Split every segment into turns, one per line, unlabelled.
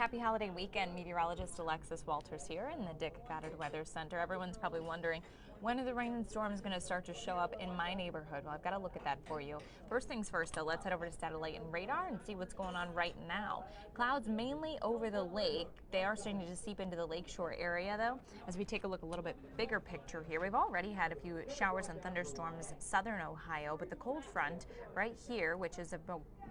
Happy holiday weekend. Meteorologist Alexis Walters here in the Dick Goddard Weather Center. Everyone's probably wondering, when are the rain and storms going to start to show up in my neighborhood? Well, I've got to look at that for you. First things first, though, let's head over to satellite and radar and see what's going on right now. Clouds mainly over the lake. They are starting to seep into the lakeshore area, though. As we take a look a little bit bigger picture here, we've already had a few showers and thunderstorms in southern Ohio, but the cold front right here, which has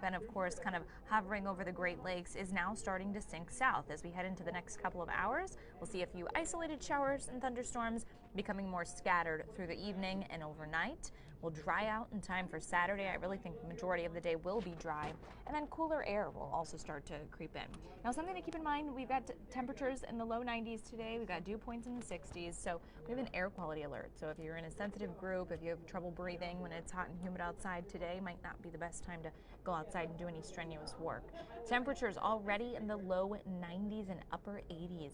been, of course, kind of hovering over the Great Lakes, is now starting to sink south. As we head into the next couple of hours, we'll see a few isolated showers and thunderstorms becoming more scattered through the evening and overnight. We'll dry out in time for Saturday. I really think the majority of the day will be dry, and then cooler air will also start to creep in. Now, something to keep in mind, we've got temperatures in the low 90s today. We've got dew points in the 60s, so we have an air quality alert. So if you're in a sensitive group, if you have trouble breathing when it's hot and humid outside today, might not be the best time to go outside and do any strenuous work. Temperatures already in the low 90s and upper 80s.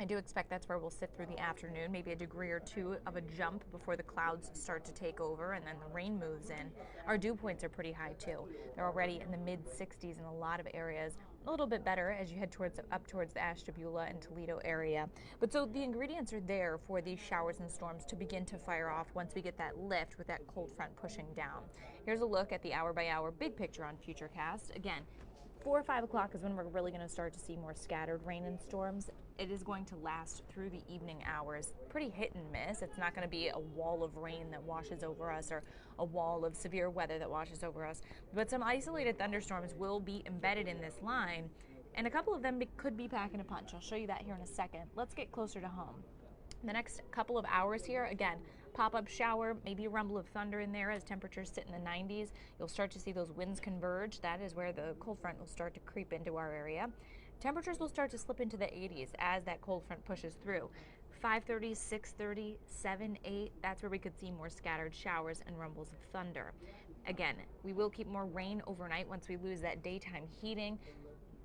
I do expect that's where we'll sit through the afternoon, maybe a degree or two of a jump before the clouds start to take over and then the rain moves in. Our dew points are pretty high too. They're already in the mid 60s in a lot of areas. A little bit better as you head up towards the Ashtabula and Toledo area. But so the ingredients are there for these showers and storms to begin to fire off once we get that lift with that cold front pushing down. Here's a look at the hour by hour big picture on Futurecast. Again, 4 or 5 o'clock is when we're really going to start to see more scattered rain and storms. It is going to last through the evening hours. Pretty hit and miss. It's not going to be a wall of rain that washes over us or a wall of severe weather that washes over us. But some isolated thunderstorms will be embedded in this line, and a couple of them could be packing a punch. I'll show you that here in a second. Let's get closer to home. The next couple of hours here, again, pop-up shower, maybe a rumble of thunder in there as temperatures sit in the 90s. You'll start to see those winds converge. That is where the cold front will start to creep into our area. Temperatures will start to slip into the 80s as that cold front pushes through. 5:30, 6:30, 7, 8, that's where we could see more scattered showers and rumbles of thunder. Again, we will keep more rain overnight once we lose that daytime heating.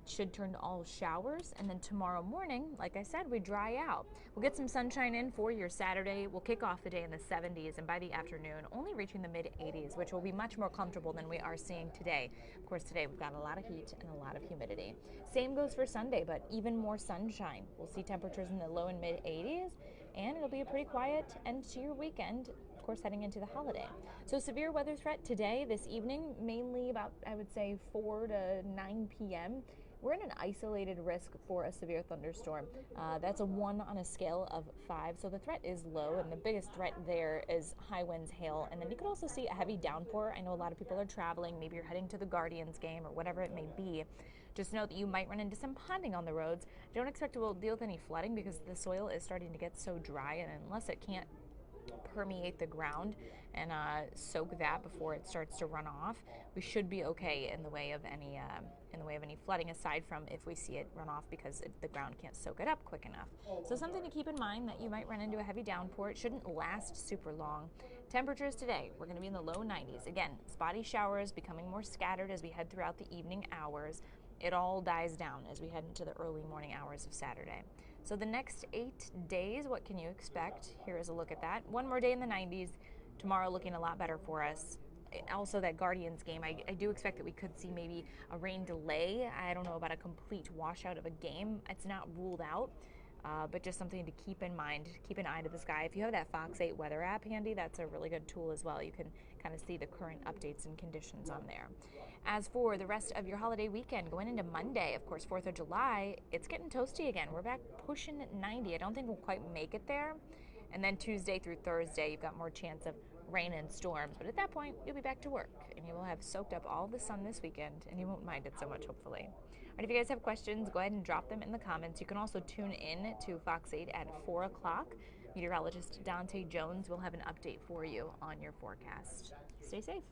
Should turn to all showers, and then tomorrow morning, like I said, we dry out. We'll get some sunshine in for your Saturday. We'll kick off the day in the 70s, and by the afternoon only reaching the mid 80s, which will be much more comfortable than we are seeing today. Of course, today we've got a lot of heat and a lot of humidity. Same goes for Sunday, but even more sunshine. We'll see temperatures in the low and mid 80s, and it'll be a pretty quiet end to your weekend, of course, heading into the holiday. So severe weather threat today, this evening, mainly about, I would say, 4 to 9 p.m. We're in an isolated risk for a severe thunderstorm. That's a 1 on a scale of 5, so the threat is low, and the biggest threat there is high winds, hail, and then you could also see a heavy downpour. I know a lot of people are traveling, maybe you're heading to the Guardians game or whatever it may be. Just know that you might run into some ponding on the roads. Don't expect to deal with any flooding because the soil is starting to get so dry, and unless it can't permeate the ground and soak that before it starts to run off, we should be okay in the way of any flooding, aside from if we see it run off because the ground can't soak it up quick enough. So something to keep in mind, that you might run into a heavy downpour. It shouldn't last super long. Temperatures today, we're going to be in the low 90s. Again, spotty showers becoming more scattered as we head throughout the evening hours. It all dies down as we head into the early morning hours of Saturday. So the next 8 days, what can you expect? Here is a look at that. One more day in the 90s. Tomorrow looking a lot better for us. Also, that Guardians game, I do expect that we could see maybe a rain delay. I don't know about a complete washout of a game. It's not ruled out. But just something to keep in mind. Keep an eye to the sky. If you have that Fox 8 weather app handy, that's a really good tool as well. You can kind of see the current updates and conditions on there. As for the rest of your holiday weekend, going into Monday, of course, 4th of July, it's getting toasty again. We're back pushing 90. I don't think we'll quite make it there. And then Tuesday through Thursday, you've got more chance of rain and storms. But at that point, you'll be back to work, and you will have soaked up all the sun this weekend, and you won't mind it so much, hopefully. All right, if you guys have questions, go ahead and drop them in the comments. You can also tune in to Fox 8 at 4 o'clock. Meteorologist Dante Jones will have an update for you on your forecast. Stay safe.